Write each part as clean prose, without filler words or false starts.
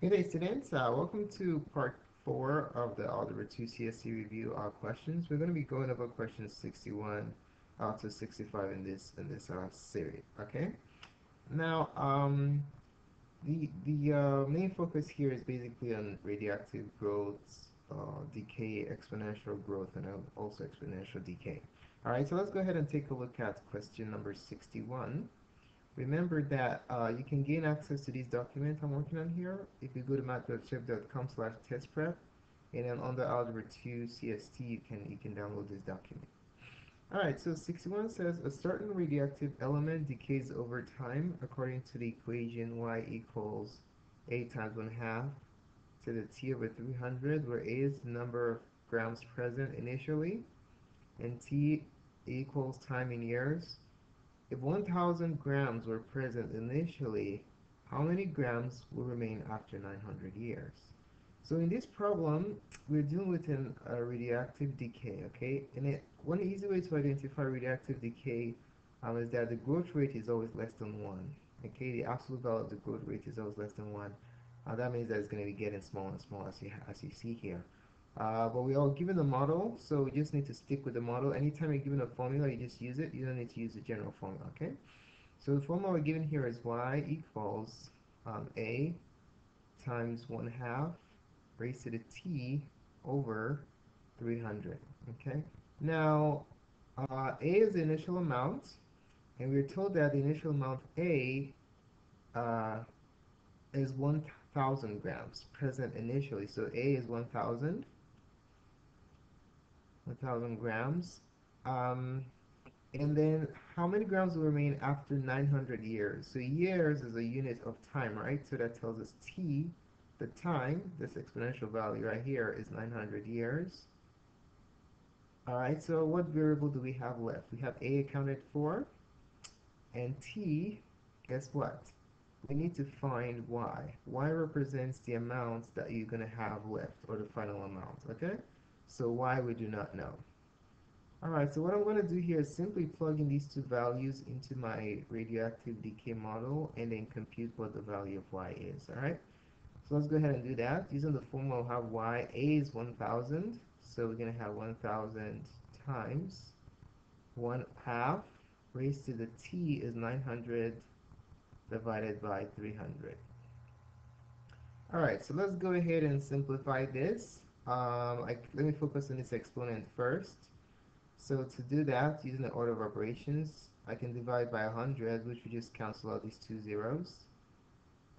Good day, students. Welcome to part 4 of the Algebra 2 CST review questions. We're going to be going over questions 61 to 65 in this series. Okay. Now, the main focus here is basically on radioactive growth, decay, exponential growth, and also exponential decay. All right. So let's go ahead and take a look at question number 61. Remember that you can gain access to these documents I'm working on here if you go to math.chef.com/testprep, and then under Algebra 2 CST you can download this document. Alright, so 61 says a certain radioactive element decays over time according to the equation y equals a times 1/2 to the t over 300, where a is the number of grams present initially and t equals time in years. If 1,000 grams were present initially, how many grams will remain after 900 years? So in this problem, we're dealing with a radioactive decay, okay? And one easy way to identify radioactive decay is that the growth rate is always less than 1, okay? The absolute value of the growth rate is always less than 1. That means that it's going to be getting smaller and smaller as you see here. But we are given a model, so we just need to stick with the model. Anytime you're given a formula, you just use it. You don't need to use the general formula, okay? So the formula we're given here is y equals a times 1/2 raised to the t over 300, okay? Now, a is the initial amount, and we're told that the initial amount a uh, is 1,000 grams present initially. So a is 1,000 grams. Um, and then how many grams will remain after 900 years? So years is a unit of time, right? So that tells us t, the time, this exponential value right here is 900 years. All right, so what variable do we have left? We have a accounted for, and t, guess what? We need to find y. Y represents the amounts that you're going to have left, or the final amount, okay? So y we do not know. Alright, so what I'm going to do here is simply plug in these two values into my radioactive decay model and then compute what the value of y is. Alright, so let's go ahead and do that. Using the formula, I'll have y. A is 1,000, so we're going to have 1,000 times 1/2 raised to the t is 900 divided by 300. Alright, so let's go ahead and simplify this. Let me focus on this exponent first. So to do that, using the order of operations, I can divide by 100, which will just cancel out these two zeros.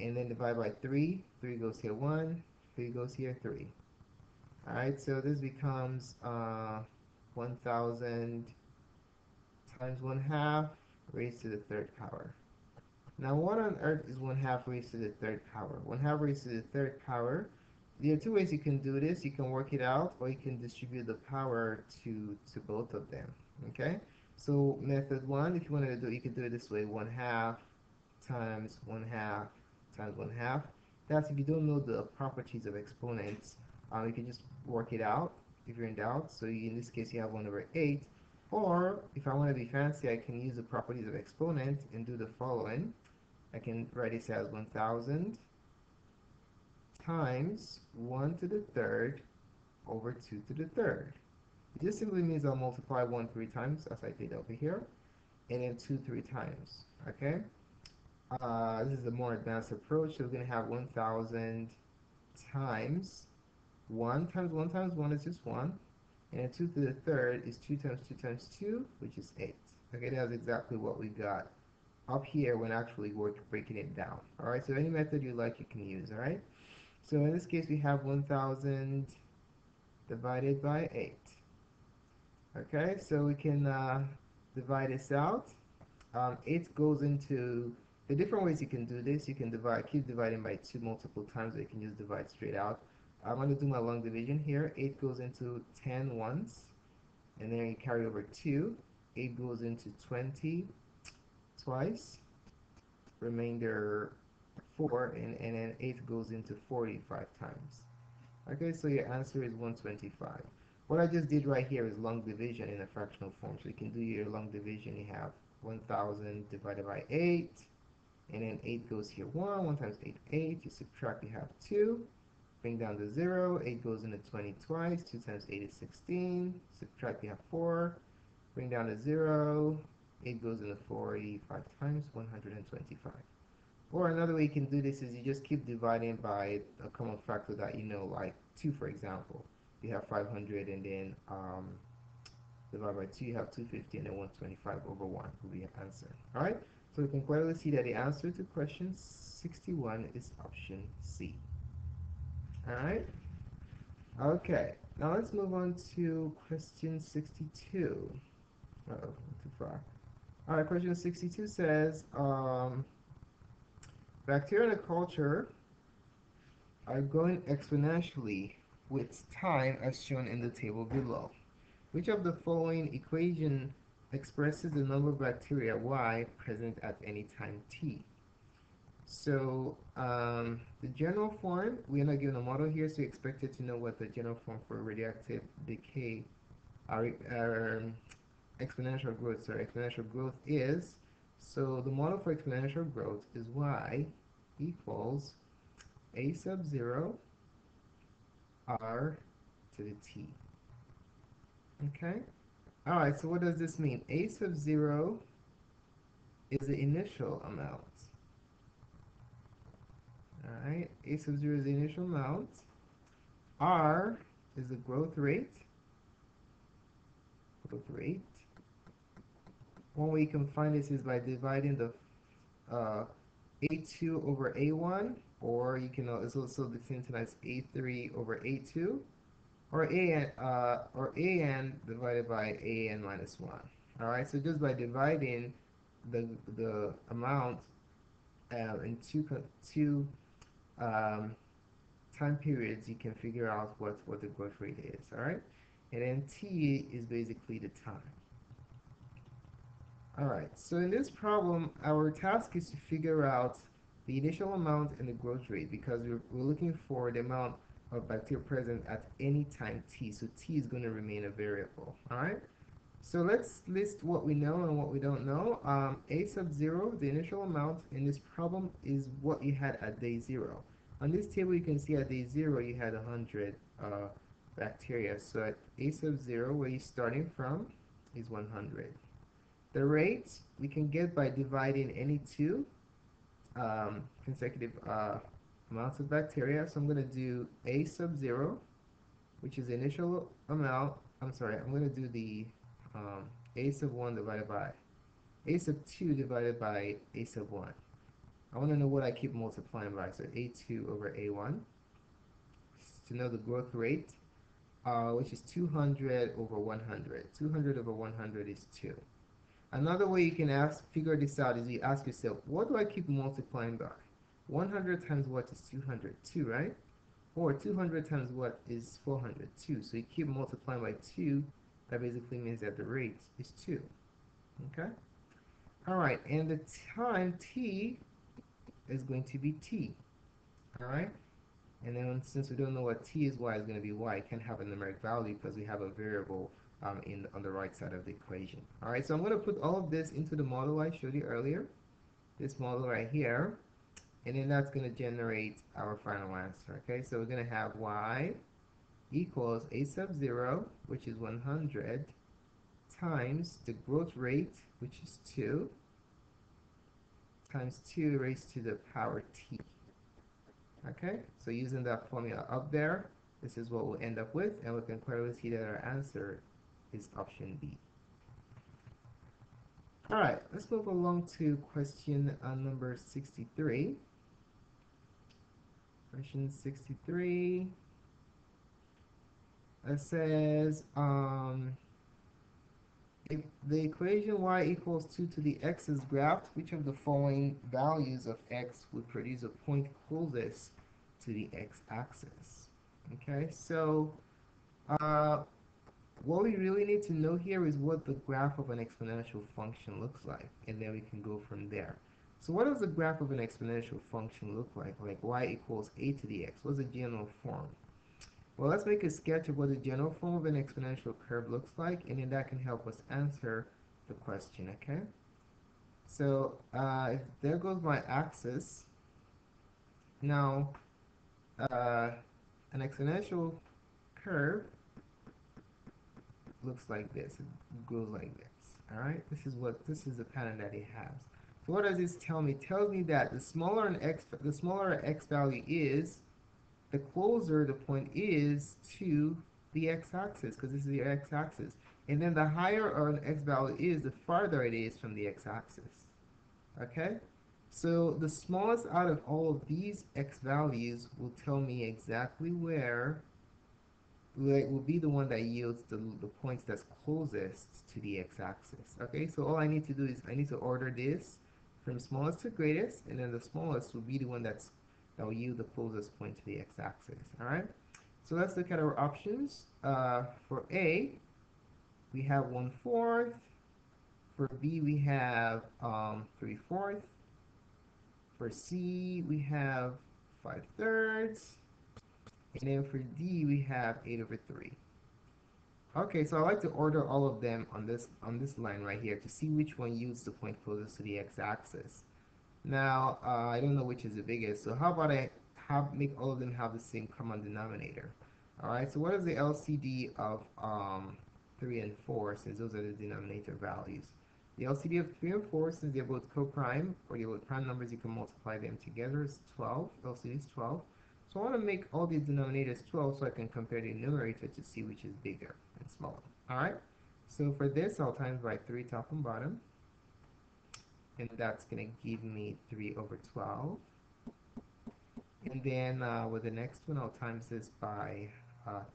And then divide by 3. 3 goes here 1, 3 goes here 3. Alright, so this becomes 1,000 times 1/2 raised to the third power. Now what on earth is 1/2 raised to the third power? 1/2 raised to the third power. There are two ways you can do this. You can work it out, or you can distribute the power to both of them. Okay? So method one, if you wanted to do it, you can do it this way: 1/2 times 1/2 times 1/2. That's if you don't know the properties of exponents. You can just work it out if you're in doubt. So in this case, you have 1 over 8. Or if I want to be fancy, I can use the properties of exponent and do the following. I can write this as 1,000 times 1 to the third over 2 to the third. It just simply means I'll multiply 1 3 times, as I did over here, and then 2 3 times, okay? This is a more advanced approach, so we're going to have 1,000 times 1 times 1 times 1 is just 1, and then 2 to the third is 2 times 2 times 2, which is 8. Okay, that's exactly what we got up here when actually we're breaking it down. All right, so any method you like, you can use. All right, so in this case, we have 1,000 divided by 8. Okay, so we can divide this out. 8 goes into the different ways you can do this. You can keep dividing by 2 multiple times, or you can just divide straight out. I'm going to do my long division here. 8 goes into 10 once, and then you carry over 2. 8 goes into 20 twice, remainder 4, and then 8 goes into 45 times. Okay, so your answer is 125. What I just did right here is long division in a fractional form. So you can do your long division. You have 1,000 divided by 8 And then 8 goes here 1. 1 times 8, 8. You subtract, you have 2. Bring down the 0. 8 goes into 20 twice. 2 times 8 is 16. Subtract, you have 4. Bring down the 0. 8 goes into 45 times. 125. Or another way you can do this is you just keep dividing by a common factor that you know, like 2, for example. You have 500, and then divide by 2, you have 250, and then 125 over 1 will be your answer. All right? So we can clearly see that the answer to question 61 is option C. All right? Okay. Now let's move on to question 62. Uh-oh, too far. All right, question 62 says, bacteria in a culture are growing exponentially with time as shown in the table below. Which of the following equation expresses the number of bacteria Y present at any time t? So the general form, we're not given a model here, so you expected to know what the general form for radioactive decay or exponential growth, exponential growth is. So the model for exponential growth is Y equals a sub 0 r to the t. Okay? Alright, so what does this mean? A sub 0 is the initial amount. Alright, A sub 0 is the initial amount. R is the growth rate. Growth rate. One way you can find this is by dividing the A2 over A1, or you can also the same thing as A3 over A2, or AN divided by AN minus 1. All right, so just by dividing the amount in two time periods, you can figure out what the growth rate is. All right, and then T is basically the time. All right, so in this problem, our task is to figure out the initial amount and the growth rate, because we're looking for the amount of bacteria present at any time t. So t is going to remain a variable. All right, so let's list what we know and what we don't know. A sub 0, the initial amount in this problem, is what you had at day 0. On this table, you can see at day 0 you had 100 bacteria. So at A sub 0, where you're starting from, is 100. The rate we can get by dividing any two consecutive amounts of bacteria. So I'm going to do A sub 0, which is the initial amount. I'm sorry, I'm going to do the A sub 1 divided by A sub 2 divided by A sub 1. I want to know what I keep multiplying by. So A2 over A1. To know the growth rate, which is 200 over 100. 200 over 100 is 2. Another way you can figure this out is you ask yourself, what do I keep multiplying by? 100 times what is 200? 2, right? Or 200 times what is 400? 2. So you keep multiplying by 2. That basically means that the rate is 2. Okay? All right, and the time t is going to be t. All right? And then since we don't know what t is, y is going to be y. It can't have a numeric value because we have a variable on the right side of the equation. All right, so I'm going to put all of this into the model I showed you earlier, this model right here, and then that's going to generate our final answer. Okay, so we're going to have y equals a sub 0, which is 100, times the growth rate, which is 2, times 2 raised to the power t. Okay, so using that formula up there, this is what we'll end up with, and we can clearly see that our answer is option B. All right, let's move along to question number 63. Question 63. It says, if the equation y equals 2 to the x is graphed, which of the following values of x would produce a point closest to the x-axis? Okay, so what we really need to know here is what the graph of an exponential function looks like, and then we can go from there. So what does the graph of an exponential function look like? Like y equals a to the x. What's the general form? Well, let's make a sketch of what the general form of an exponential curve looks like, and then that can help us answer the question, okay? So if there goes my axis, now an exponential curve looks like this. It goes like this. All right. This is the pattern that it has. So what does this tell me? It tells me that the smaller x value is, the closer the point is to the x-axis, because this is the x-axis. And then the higher an x value is, the farther it is from the x-axis. Okay? So the smallest out of all of these x values will tell me exactly where, will be the one that yields the points that's closest to the x-axis. Okay, so all I need to do is I need to order this from smallest to greatest, and then the smallest will be the one that will yield the closest point to the x-axis. All right, so let's look at our options. For A, we have 1/4. For B, we have 3/4. For C, we have 5/3. And then for D, we have 8/3. Okay, so I like to order all of them on this line right here to see which one yields the point closest to the x-axis. Now, I don't know which is the biggest, so how about I make all of them have the same common denominator? All right, so what is the LCD of 3 and 4, since those are the denominator values? The LCD of 3 and 4, since they're both co-prime, or they're both prime numbers, you can multiply them together, is 12. LCD is 12. So I want to make all the denominators 12 so I can compare the numerator to see which is bigger and smaller. All right, so for this, I'll times by 3 top and bottom, and that's going to give me 3/12. And then with the next one, I'll times this by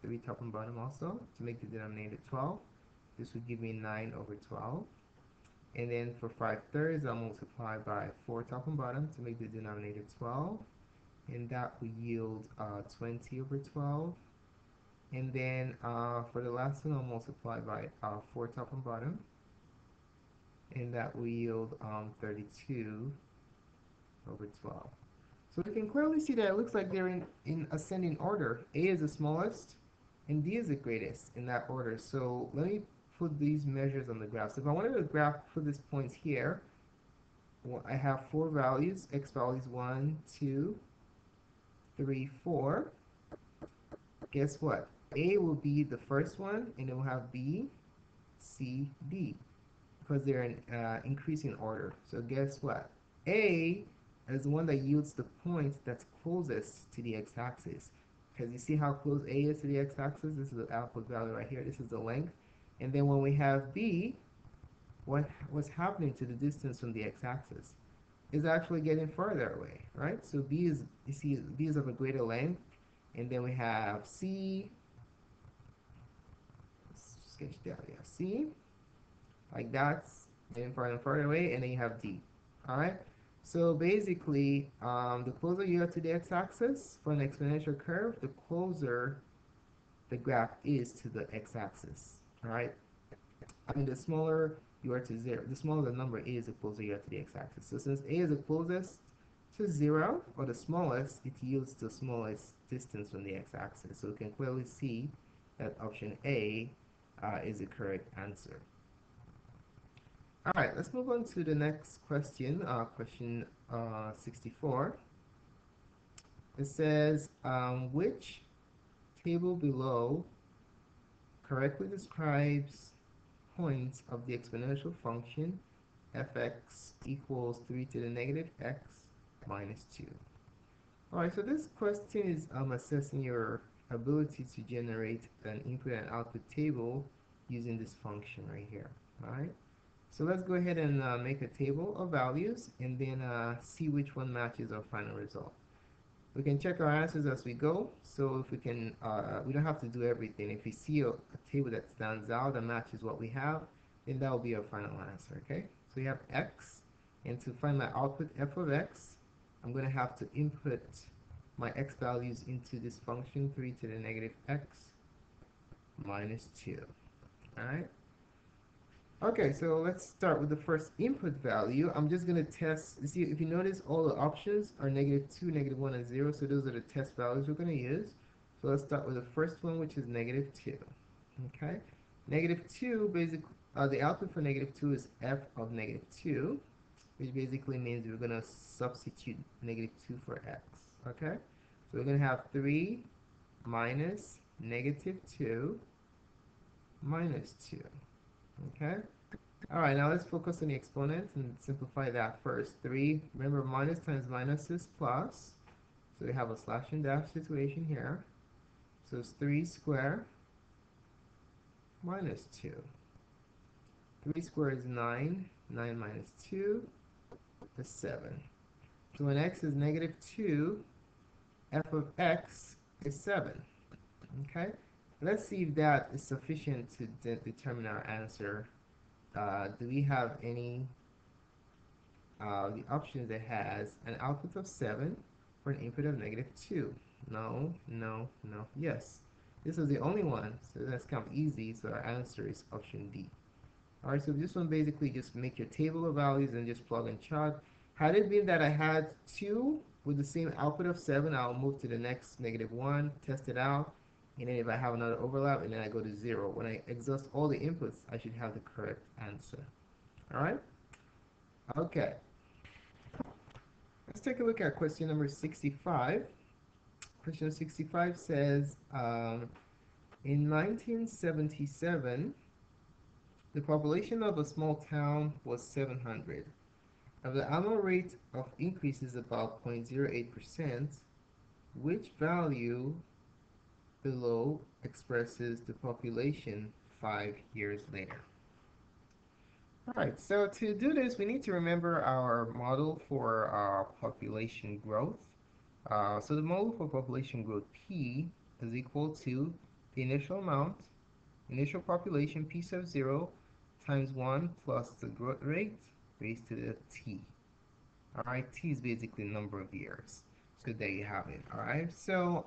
3 top and bottom also to make the denominator 12. This would give me 9/12. And then for 5/3, I'll multiply by 4 top and bottom to make the denominator 12. And that will yield 20/12. And then for the last one, I'll multiply by 4 top and bottom. And that will yield 32/12. So we can clearly see that it looks like they're in ascending order. A is the smallest, and D is the greatest in that order. So let me put these measures on the graph. So if I wanted to graph put these points here, well, I have 4 values. X values 1, 2, 3, 4. Guess what? A will be the first one, and it will have B, C, D, because they're in increasing order. So guess what? A is the one that yields the point that's closest to the x-axis. Because you see how close A is to the x-axis? This is the output value right here. This is the length. And then when we have B, what's happening to the distance from the x-axis is actually getting further away, right? So B is, you see, B is of a greater length. And then we have C, let's sketch down, yeah, C, like that's getting further and further away, and then you have D. All right. So basically, the closer you are to the x-axis for an exponential curve, the closer the graph is to the x-axis. All right. I mean, the smaller you are to 0, the smaller the number is, the closer you are to the x-axis. So since A is the closest to 0, or the smallest, it yields the smallest distance from the x-axis. So we can clearly see that option A is the correct answer. All right, let's move on to the next question, question 64. It says, which table below correctly describes points of the exponential function fx equals 3 to the negative x minus 2. All right, so this question is assessing your ability to generate an input and output table using this function right here. All right. So let's go ahead and make a table of values and then see which one matches our final result. We can check our answers as we go. So if we can, we don't have to do everything. If we see a table that stands out that matches what we have, then that will be our final answer, okay? So we have x, and to find my output f of x, I'm going to have to input my x values into this function, 3 to the negative x minus 2, all right? Okay, so let's start with the first input value. I'm just going to test, you see, if you notice, all the options are -2, -1, and 0, so those are the test values we're going to use. So let's start with the first one, which is -2. Okay, -2, basically, the output for -2 is f of -2. which basically means we're going to substitute -2 for x, okay? So we're going to have 3 minus -2 minus 2, okay? All right, now let's focus on the exponent and simplify that first. 3, remember minus times minus is plus, so we have a slash and dash situation here. So it's 3 squared minus 2. 3 squared is 9. 9 minus 2 is 7. So when x is -2, f of x is 7. Okay? Let's see if that is sufficient to determine our answer. Do we have any the option that has an output of 7 for an input of -2? No, no, no, yes. This is the only one, so that's kind of easy, so our answer is option D. Alright, so this one basically just make your table of values and just plug and chug. Had it been that I had 2 with the same output of 7, I'll move to the next -1, test it out, and then if I have another overlap, and then I go to 0. When I exhaust all the inputs, I should have the correct answer. Alright? Okay. Let's take a look at question number 65. Question 65 says, in 1977, the population of a small town was 700. If the annual rate of increase is about 0.08%, which value below expresses the population 5 years later? Alright, so to do this, we need to remember our model for population growth. So the model for population growth, P, is equal to the initial amount, initial population, P sub 0, times 1 plus the growth rate raised to the T. Alright, T is basically the number of years. So there you have it. Alright, so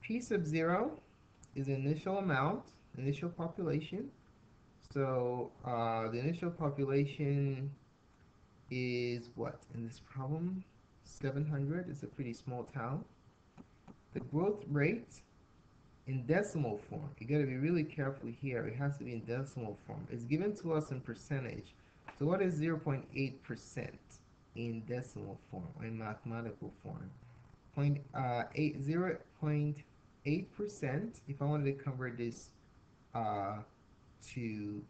P sub 0 is the initial amount, initial population. So the initial population is what in this problem? 700. It's a pretty small town. The growth rate in decimal form. You got to be really careful here. It has to be in decimal form. It's given to us in percentage. So what is 0.8% in decimal form or in mathematical form? 0.8%. If I wanted to convert this to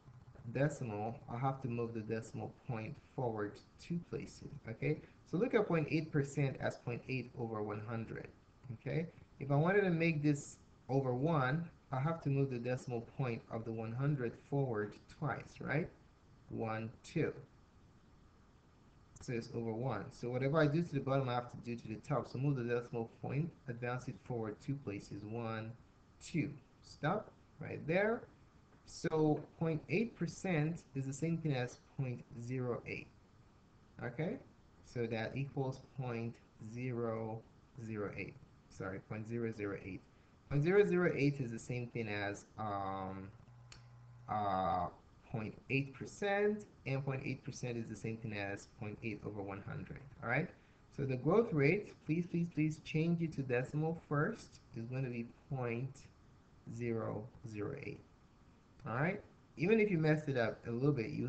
decimal, I'll have to move the decimal point forward 2 places, okay? So look at 0.8% as 0.8 over 100, okay? If I wanted to make this over 1, I'll have to move the decimal point of the 100 forward twice, right? 1, 2. So it's over 1. So whatever I do to the bottom, I have to do to the top. So move the decimal point, advance it forward 2 places, 1, 2. Stop right there. So 0.8% is the same thing as 0.08. Okay? So that equals 0.008. Sorry, 0.008. 0.008 is the same thing as 0.8%, and 0.8% is the same thing as 0.8 over 100. All right? So the growth rate, please, please, please change it to decimal first, is going to be 0.008. All right? Even if you messed it up a little bit, you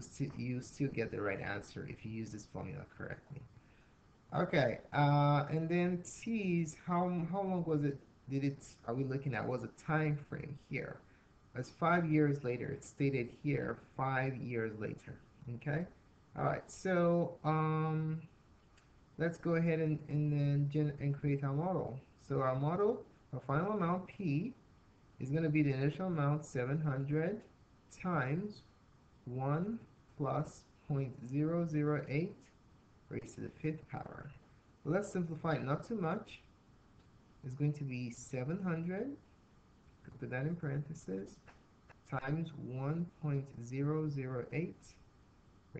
still get the right answer if you use this formula correctly. Okay, and then T's, how long was it, are we looking at, was a time frame here? It's 5 years later. It's stated here 5 years later. Okay? All right, so let's go ahead and create our model. So our model, our final amount P is going to be the initial amount 700 times 1 plus 0.008 raised to the 5th power. Let's simplify it not too much. It's going to be 700, put that in parentheses, times 1.008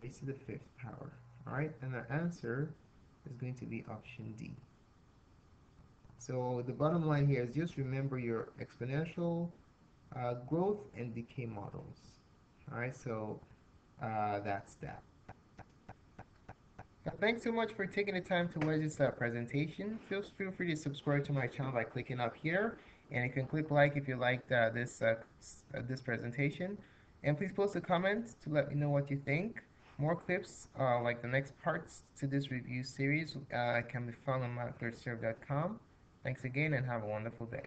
raised to the 5th power. Alright, and our answer is going to be option D. So the bottom line here is just remember your exponential growth and decay models. Alright, so that's that. Thanks so much for taking the time to watch this presentation. Feel free to subscribe to my channel by clicking up here, and you can click like if you liked this presentation. And please post a comment to let me know what you think. More clips, like the next parts to this review series, can be found on mathclearserve.com. Thanks again and have a wonderful day.